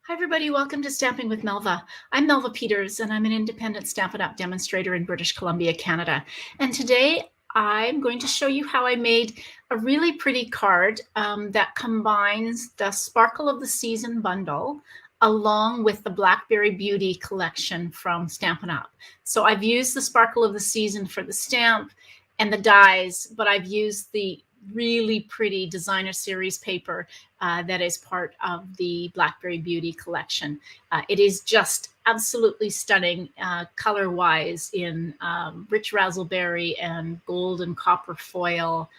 Hi, everybody. Welcome to Stamping with Melva. I'm Melva Peters, and I'm an independent Stampin' Up! Demonstrator in British Columbia, Canada. And today I'm going to show you how I made a really pretty card that combines the Sparkle of the Season bundle along with the Blackberry Beauty collection from Stampin' Up! So I've used the Sparkle of the Season for the stamp and the dies, but I've used the really pretty designer series paper that is part of the Blackberry Beauty collection. It is just absolutely stunning color-wise in rich razzleberry and gold and copper foil,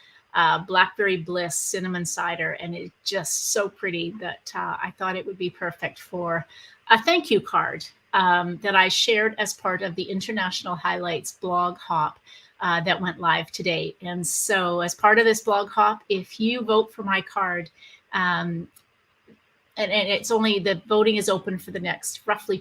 blackberry bliss, cinnamon cider, and it's just so pretty that I thought it would be perfect for a thank you card that I shared as part of the International Highlights blog hop that went live today. And so as part of this blog hop, if you vote for my card, and it's only, the voting is open for the next roughly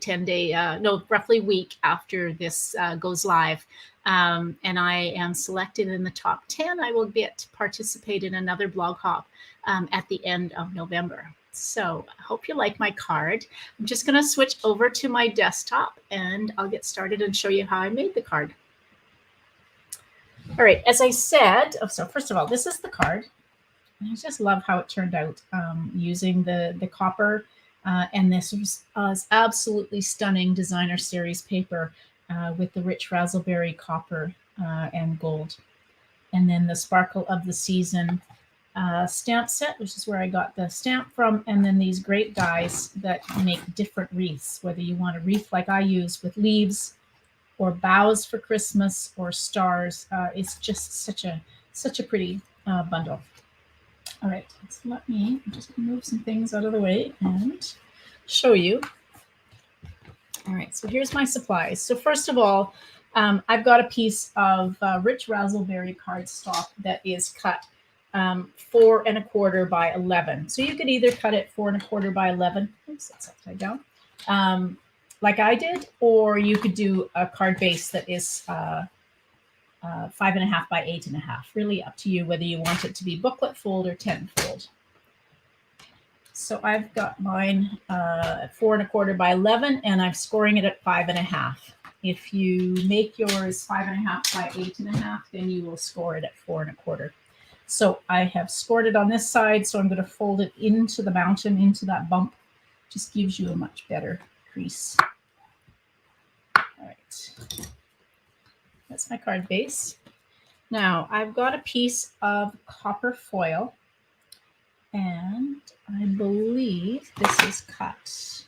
roughly week after this goes live. And I am selected in the top 10. I will get to participate in another blog hop at the end of November. So I hope you like my card. I'm just going to switch over to my desktop and I'll get started and show you how I made the card. All right, as I said, so first of all, this is the card. I just love how it turned out using the copper, and this was absolutely stunning designer series paper with the rich razzleberry copper and gold. And then the Sparkle of the Season stamp set, which is where I got the stamp from, and then these great dies that make different wreaths, whether you want a wreath like I use with leaves, or boughs for Christmas, or stars. It's just such a pretty bundle. All right, so let me just move some things out of the way and show you. All right, so here's my supplies. So first of all, I've got a piece of rich razzleberry cardstock that is cut 4 1/4 by 11. So you could either cut it 4 1/4 by 11. Oops, that's upside down. Like I did, or you could do a card base that is 5 1/2 by 8 1/2. Really up to you whether you want it to be booklet fold or 10 fold. So I've got mine at 4 1/4 by 11, and I'm scoring it at 5 1/2. If you make yours 5 1/2 by 8 1/2, then you will score it at 4 1/4. So I have scored it on this side, so I'm going to fold it into the mountain, into that bump. Just gives you a much better crease. All right, that's my card base. Now I've got a piece of copper foil, and I believe this is cut.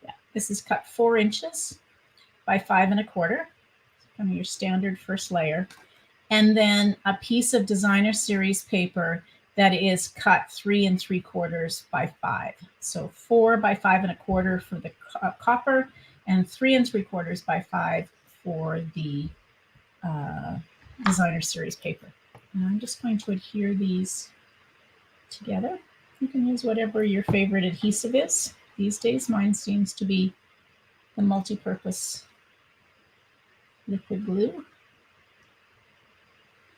Yeah, this is cut 4 inches by 5 1/4. Kind of your standard first layer, and then a piece of designer series paper that is cut 3 3/4 by 5. So 4 by 5 1/4 for the copper, and 3 3/4 by 5 for the designer series paper. And I'm just going to adhere these together. You can use whatever your favorite adhesive is. These days, mine seems to be the multi-purpose liquid glue.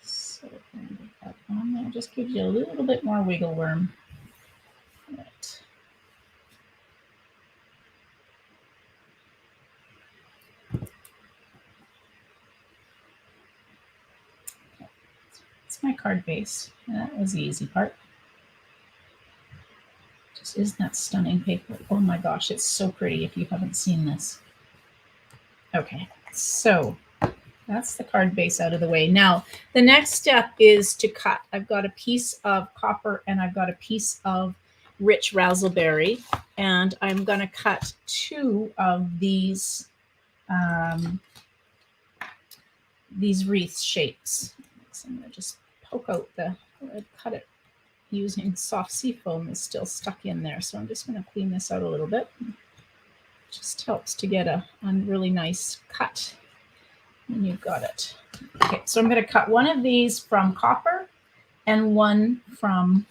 So I'm going to get that on there. Just gives you a little bit more wiggle room. All right. Okay. It's my card base. That was the easy part. Just isn't that stunning paper? Oh my gosh, it's so pretty if you haven't seen this. Okay, so that's the card base out of the way. Now, the next step is to cut. I've got a piece of copper and I've got a piece of rich razzleberry, and I'm going to cut 2 of these wreath shapes. So I'm going to just poke out cut it using soft seafoam is still stuck in there. So I'm just going to clean this out a little bit. Just helps to get a really nice cut. And you've got it. Okay, so I'm going to cut one of these from copper and one from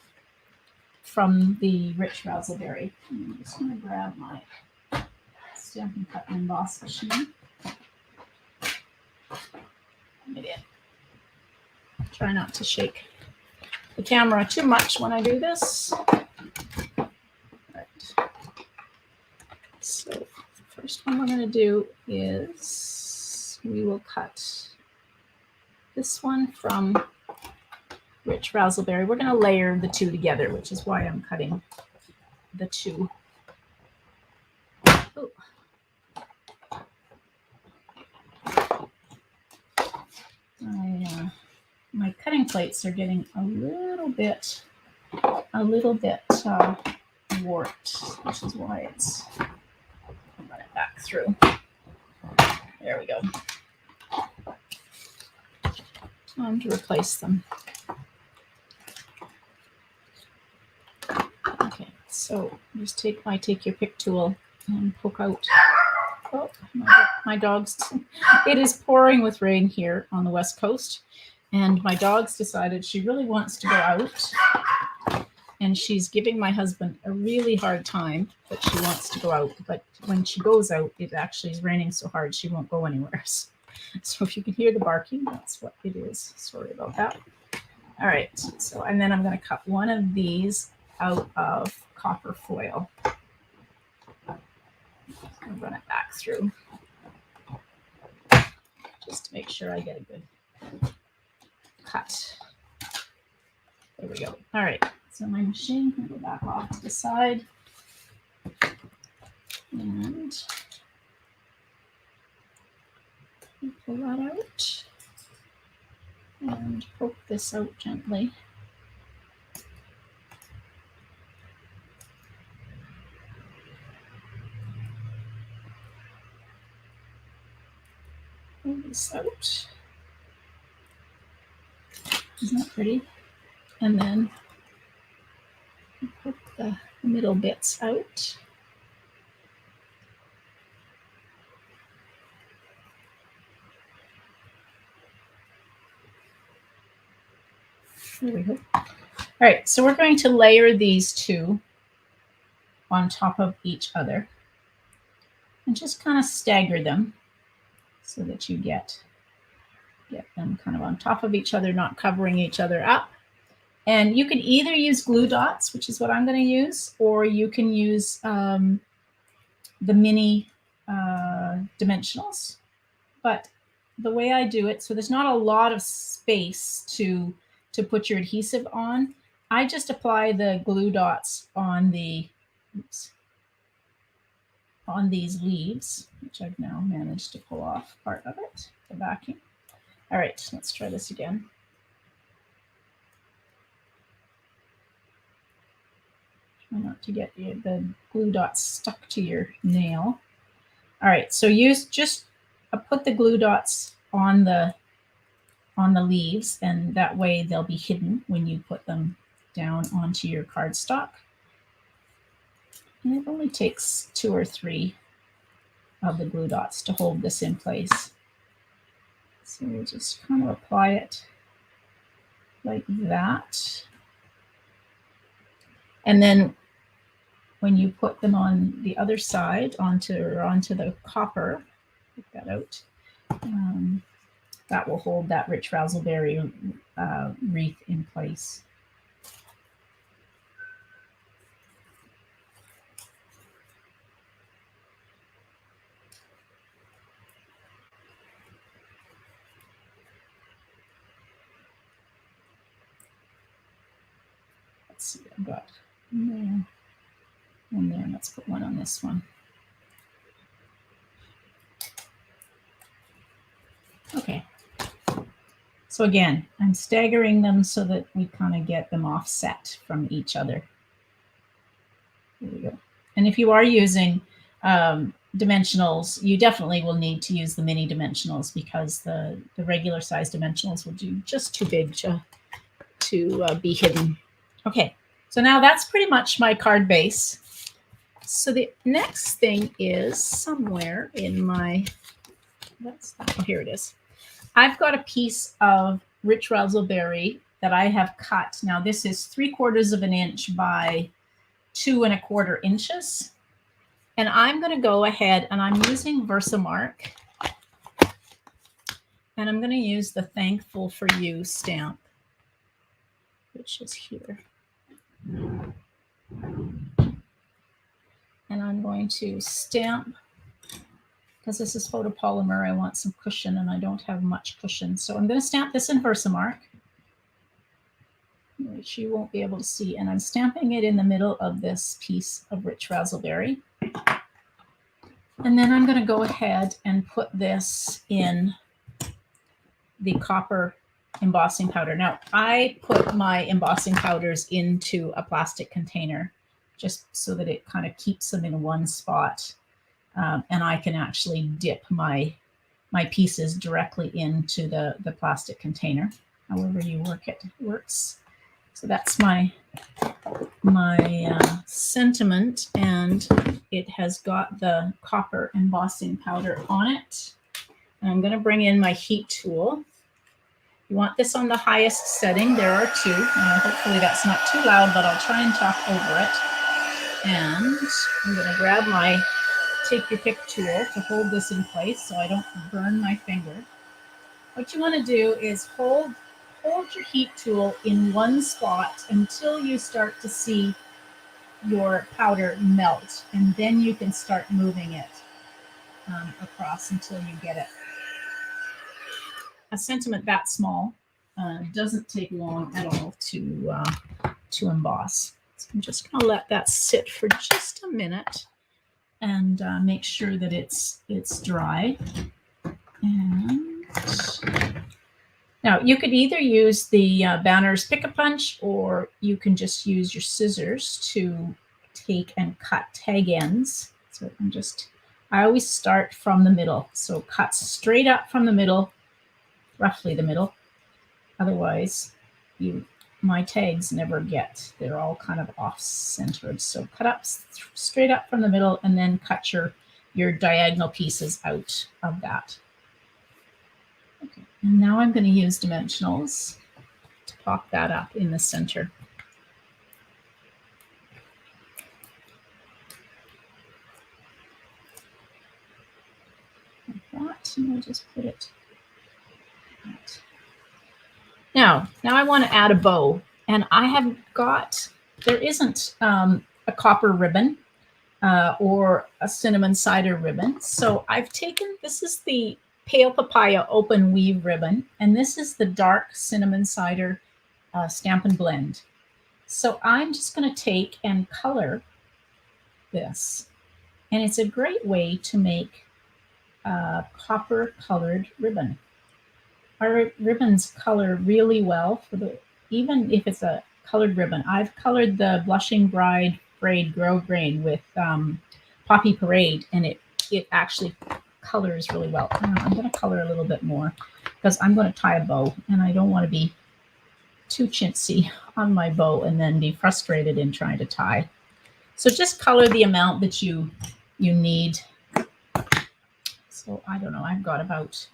the rich razzleberry. I'm just going to grab my Stampin' Cut and Emboss machine. Put it in. Try not to shake the camera too much when I do this. Right. what we're going to do is we will cut this one from Rich Razzleberry. We're going to layer the two together, which is why I'm cutting the two. Oh. My cutting plates are getting a little bit warped, which is why it's run it back through. There we go. Time to replace them. Okay, so just take your pick tool and poke out. Oh, my dogs. It is pouring with rain here on the West Coast, and my dog's decided she really wants to go out, and she's giving my husband a really hard time that she wants to go out, but when she goes out, it actually is raining so hard she won't go anywhere. So if you can hear the barking, that's what it is. Sorry about that. All right, so and then I'm going to cut one of these out of copper foil. I'll run it back through just to make sure I get a good cut. There we go. All right, so my machine can go back off to the side, and pull that out and poke this out gently. Pull this out. Isn't that pretty? And then poke the middle bits out. There we go. All right, so we're going to layer these two on top of each other and just kind of stagger them so that you get them kind of on top of each other, not covering each other up. And you can either use glue dots, which is what I'm going to use, or you can use the mini dimensionals. But the way I do it, so there's not a lot of space to put your adhesive on. I just apply the glue dots on the, on these leaves, which I've now managed to pull off part of it, the backing. All right, let's try this again. Try not to get the glue dots stuck to your nail. All right, so just put the glue dots on the leaves, and that way they'll be hidden when you put them down onto your cardstock. And it only takes 2 or 3 of the glue dots to hold this in place. So we'll just kind of apply it like that. And then when you put them on the other side, onto the copper, take that out, that will hold that Rich Razzleberry wreath in place. Let's see, I've got one there, and there. Let's put one on this one. Okay. So again, I'm staggering them so that we kind of get them offset from each other. There we go. And if you are using dimensionals, you definitely will need to use the mini dimensionals, because the regular size dimensionals will do just too big to be hidden. Okay, so now that's pretty much my card base. So the next thing is somewhere in my, oh, here it is. I've got a piece of Rich Razzleberry that I have cut. Now this is 3/4 of an inch by 2 1/4 inches. And I'm going to go ahead, and I'm using Versamark. And I'm going to use the Thankful for You stamp, which is here. And I'm going to stamp because this is photopolymer, I want some cushion and I don't have much cushion. So I'm going to stamp this in Versamark, which you won't be able to see. And I'm stamping it in the middle of this piece of rich razzleberry. And then I'm going to go ahead and put this in the copper embossing powder. Now, I put my embossing powders into a plastic container just so that it kind of keeps them in one spot. And I can actually dip my pieces directly into the plastic container. However you work it works. So that's my sentiment, and it has got the copper embossing powder on it. And I'm going to bring in my heat tool. You want this on the highest setting. There are two. Hopefully that's not too loud, but I'll try and talk over it. And I'm going to grab my take your pick tool to hold this in place so I don't burn my finger. What you want to do is hold your heat tool in one spot until you start to see your powder melt, and then you can start moving it across until you get it. A sentiment that small doesn't take long at all to emboss. So I'm just going to let that sit for just a minute and make sure that it's dry. And now you could either use the Banner's Pick-a-Punch, or you can just use your scissors to take and cut tag ends. So I always start from the middle. So cut straight up from the middle, roughly the middle. Otherwise, my tags never get, they're all kind of off-centered. So cut up straight up from the middle and then cut your diagonal pieces out of that. Okay, and now I'm going to use dimensionals to pop that up in the center. Like that, and I'll just put it right. Now I want to add a bow, and I have got, there isn't a copper ribbon or a cinnamon cider ribbon. So I've taken, this is the Pale Papaya Open Weave ribbon, and this is the dark cinnamon cider Stampin' Blend. So I'm just going to take and color this, and it's a great way to make a copper colored ribbon. Our ribbons color really well even if it's a colored ribbon. I've colored the Blushing Bride Braid Grow Grain with Poppy Parade, and it actually colors really well. I'm going to color a little bit more because I'm going to tie a bow, and I don't want to be too chintzy on my bow and then be frustrated in trying to tie. So just color the amount that you need. So I don't know, I've got about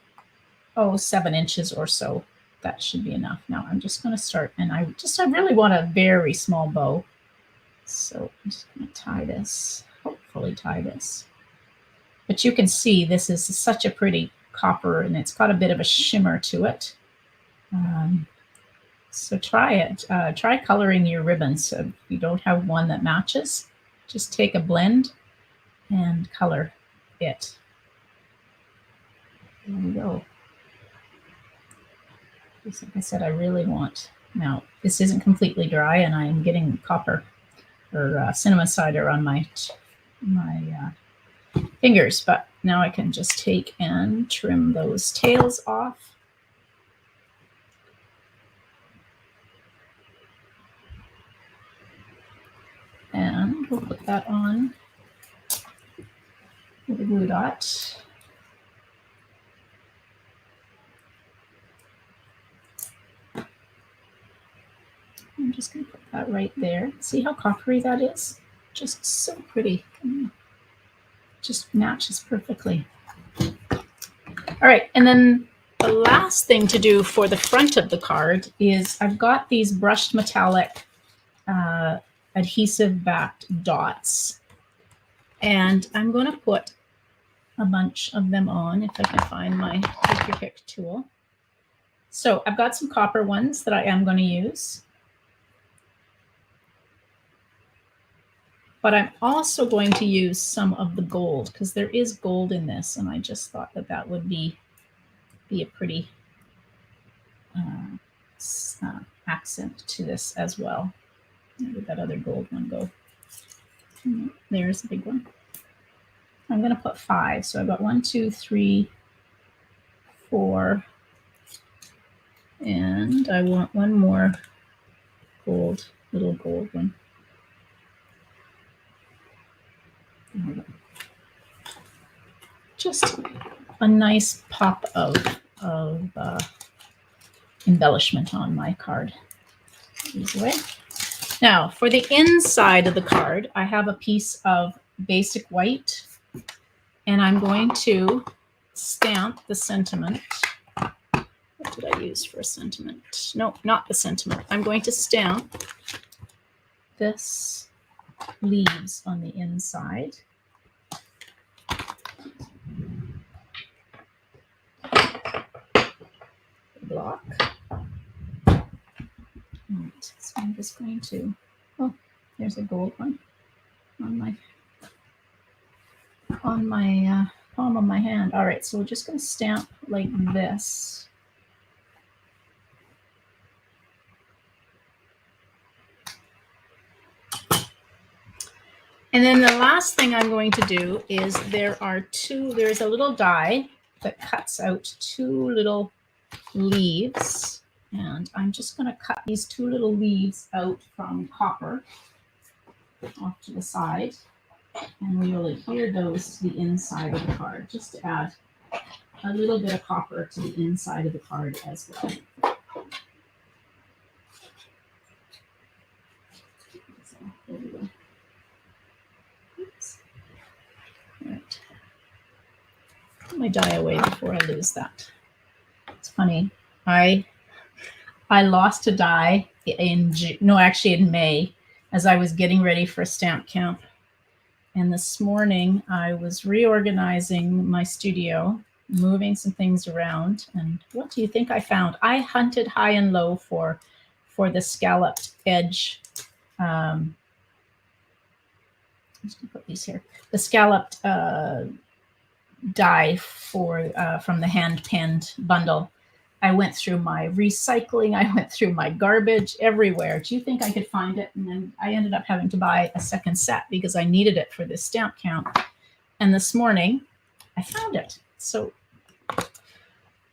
7 inches or so. That should be enough. Now I'm just going to start, and I really want a very small bow. So I'm just going to tie this, hopefully tie this. But you can see this is such a pretty copper, and it's got a bit of a shimmer to it. So try it. Try coloring your ribbons. So if you don't have one that matches, just take a blend and color it. There we go. Like I said, I really want, now this isn't completely dry, and I'm getting copper or cinnamon cider on my fingers, but now I can just take and trim those tails off. And we'll put that on with a glue dot. I'm just going to put that right there. See how coppery that is? Just so pretty. Just matches perfectly. All right, and then the last thing to do for the front of the card is I've got these brushed metallic adhesive backed dots, and I'm going to put a bunch of them on if I can find my take your pick tool. So I've got some copper ones that I am going to use. But I'm also going to use some of the gold because there is gold in this, and I just thought that that would be a pretty accent to this as well. Where did that other gold one go? There's a big one. I'm going to put 5. So I've got 1, 2, 3, 4, and I want one more gold, little gold one. Just a nice pop of embellishment on my card. These away. Now, for the inside of the card, I have a piece of basic white, and I'm going to stamp the sentiment. What did I use for a sentiment? No, not the sentiment. I'm going to stamp this leaves on the inside. Block. Right, so I'm just going to, oh, there's a gold one on my palm of my hand. All right, so we're just going to stamp like this. And then the last thing I'm going to do is there's a little die that cuts out 2 little leaves, and I'm just going to cut these 2 little leaves out from copper off to the side, and we will adhere those to the inside of the card, just to add a little bit of copper to the inside of the card as well. So, there we go. Oops. All right. Put my die away before I lose that. It's funny. I lost a die in May, as I was getting ready for a stamp camp. And this morning I was reorganizing my studio, moving some things around. And what do you think I found? I hunted high and low for the scalloped edge. I'm just gonna put these here. The scalloped die from the hand penned bundle. I went through my recycling. I went through my garbage everywhere. Do you think I could find it? And then I ended up having to buy a second set because I needed it for this stamp count. And this morning I found it. So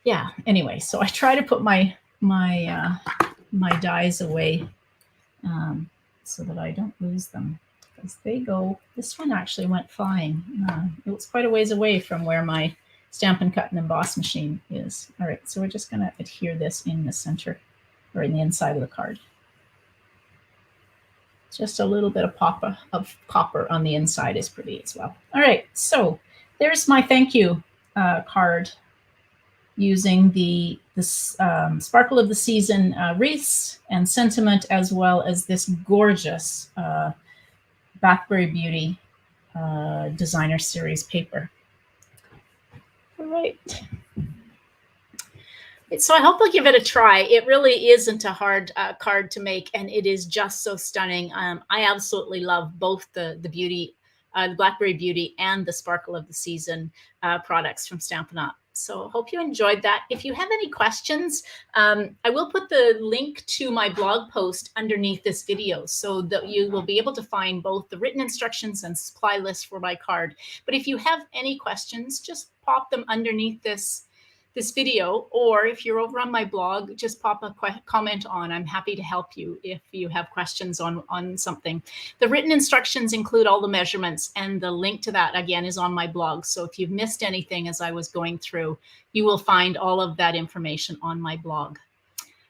yeah, anyway, so I try to put my dies away so that I don't lose them, because they go, this one actually went flying. It was quite a ways away from where my Stampin' Cut and Emboss machine is. All right, so we're just going to adhere this in the center, or in the inside of the card. Just a little bit of copper on the inside is pretty as well. All right, so there's my thank you card using the Sparkle of the Season wreaths and sentiment, as well as this gorgeous Blackberry Beauty Designer Series paper. All right. So I hope you'll give it a try. It really isn't a hard card to make, and it is just so stunning. I absolutely love both the Blackberry Beauty and the Sparkle of the Season products from Stampin' Up. So hope you enjoyed that. If you have any questions, I will put the link to my blog post underneath this video so that you will be able to find both the written instructions and supply list for my card. But if you have any questions, just pop them underneath this video, or if you're over on my blog, just pop a comment on. I'm happy to help you if you have questions on something. The written instructions include all the measurements, and the link to that again is on my blog. So if you've missed anything as I was going through, you will find all of that information on my blog.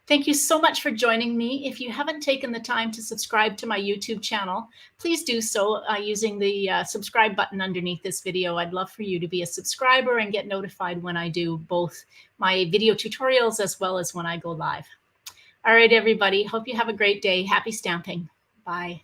Thank you so much for joining me. If you haven't taken the time to subscribe to my YouTube channel, please do so using the subscribe button underneath this video. I'd love for you to be a subscriber and get notified when I do both my video tutorials as well as when I go live. All right, everybody. Hope you have a great day. Happy stamping. Bye.